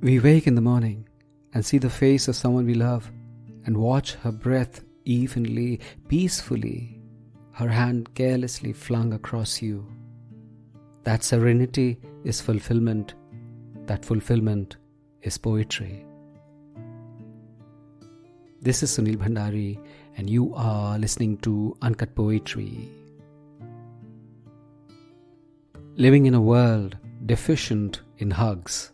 We wake in the morning and see the face of someone we love and watch her breath evenly, peacefully, her hand carelessly flung across you. That serenity is fulfillment. That fulfillment is poetry. This is Sunil Bhandari and you are listening to Uncut Poetry. Living in a world deficient in hugs.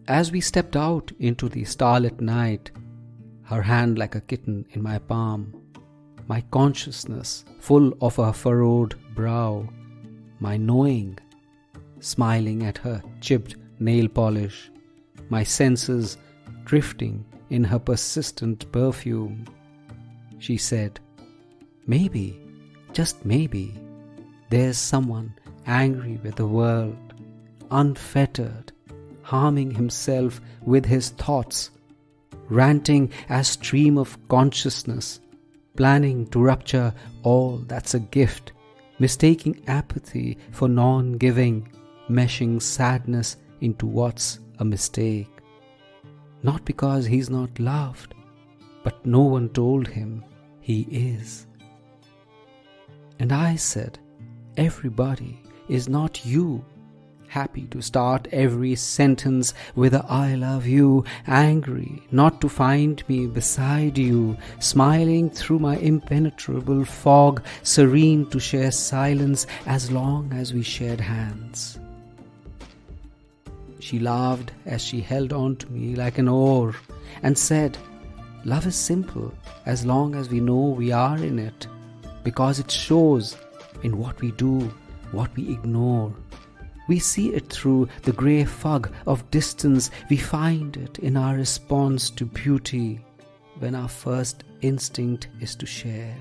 As we stepped out into the starlit night, her hand like a kitten in my palm, my consciousness full of a furrowed brow, my knowing smiling at her chipped nail polish, my senses drifting in her persistent perfume. She said, "Maybe, just maybe, there's someone angry with the world, unfettered, harming himself with his thoughts, ranting as stream of consciousness, planning to rupture all that's a gift, mistaking apathy for non-giving, meshing sadness into what's a mistake. Not because he's not loved, but no one told him he is." And I said, "Everybody is not you." Happy to start every sentence with a "I love you," angry not to find me beside you, smiling through my impenetrable fog, serene to share silence as long as we shared hands. She laughed as she held on to me like an oar and said, "Love is simple as long as we know we are in it, because it shows in what we do, what we ignore. We see it through the grey fog of distance. We find it in our response to beauty when our first instinct is to share."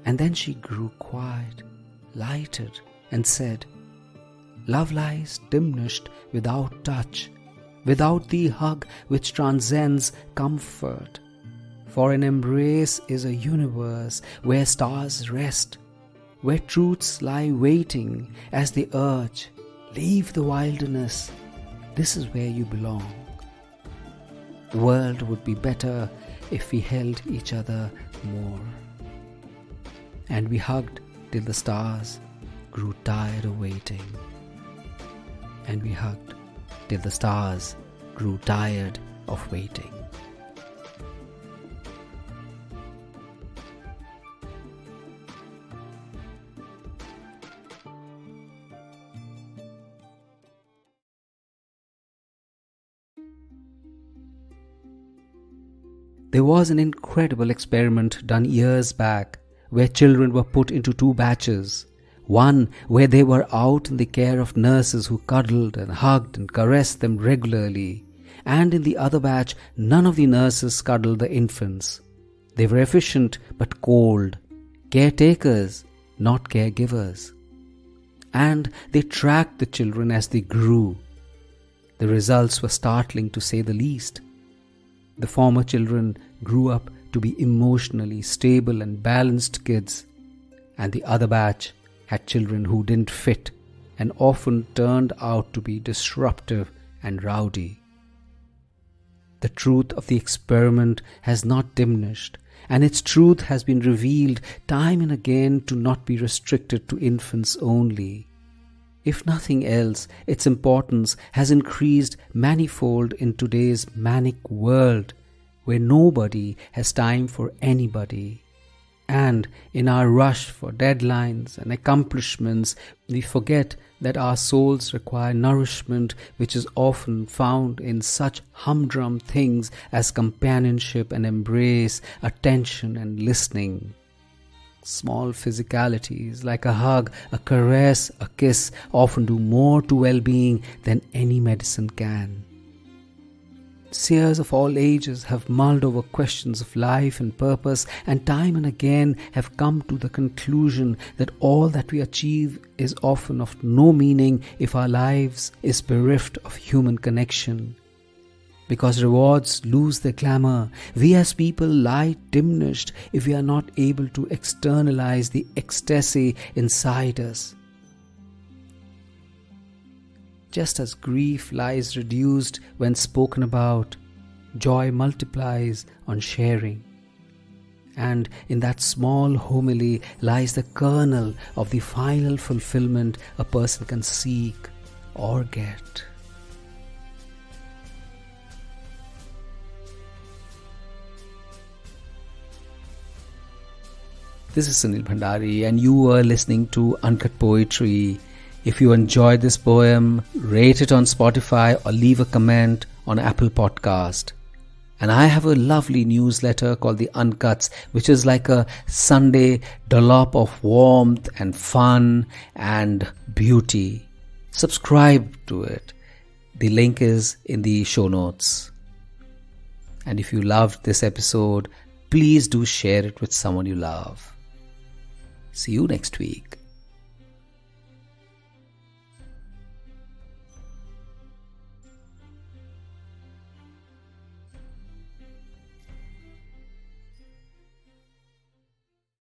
And then she grew quiet, lighted, and said, "Love lies diminished without touch, without the hug which transcends comfort. For an embrace is a universe where stars rest, where truths lie waiting as they urge, 'Leave the wilderness, this is where you belong.' The world would be better if we held each other more." And we hugged till the stars grew tired of waiting. And we hugged till the stars grew tired of waiting. There was an incredible experiment done years back where children were put into two batches. One where they were out in the care of nurses who cuddled and hugged and caressed them regularly. And in the other batch, none of the nurses cuddled the infants. They were efficient but cold, caretakers, not caregivers. And they tracked the children as they grew. The results were startling to say the least. The former children grew up to be emotionally stable and balanced kids, and the other batch had children who didn't fit and often turned out to be disruptive and rowdy. The truth of the experiment has not diminished, and its truth has been revealed time and again to not be restricted to infants only. If nothing else, its importance has increased manifold in today's manic world, where nobody has time for anybody. And in our rush for deadlines and accomplishments, we forget that our souls require nourishment, which is often found in such humdrum things as companionship and embrace, attention and listening. Small physicalities like a hug, a caress, a kiss often do more to well-being than any medicine can. Seers of all ages have mulled over questions of life and purpose, and time and again have come to the conclusion that all that we achieve is often of no meaning if our lives is bereft of human connection. Because rewards lose their glamour, we as people lie diminished if we are not able to externalize the ecstasy inside us. just as grief lies reduced when spoken about, joy multiplies on sharing. And in that small homily lies the kernel of the final fulfillment a person can seek or get. This is Sunil Bhandari, and you are listening to Uncut Poetry. If you enjoyed this poem, rate it on Spotify or leave a comment on Apple Podcast. And I have a lovely newsletter called The Uncuts, which is like a Sunday dollop of warmth and fun and beauty. Subscribe to it. The link is in the show notes. And if you loved this episode, please do share it with someone you love. See you next week.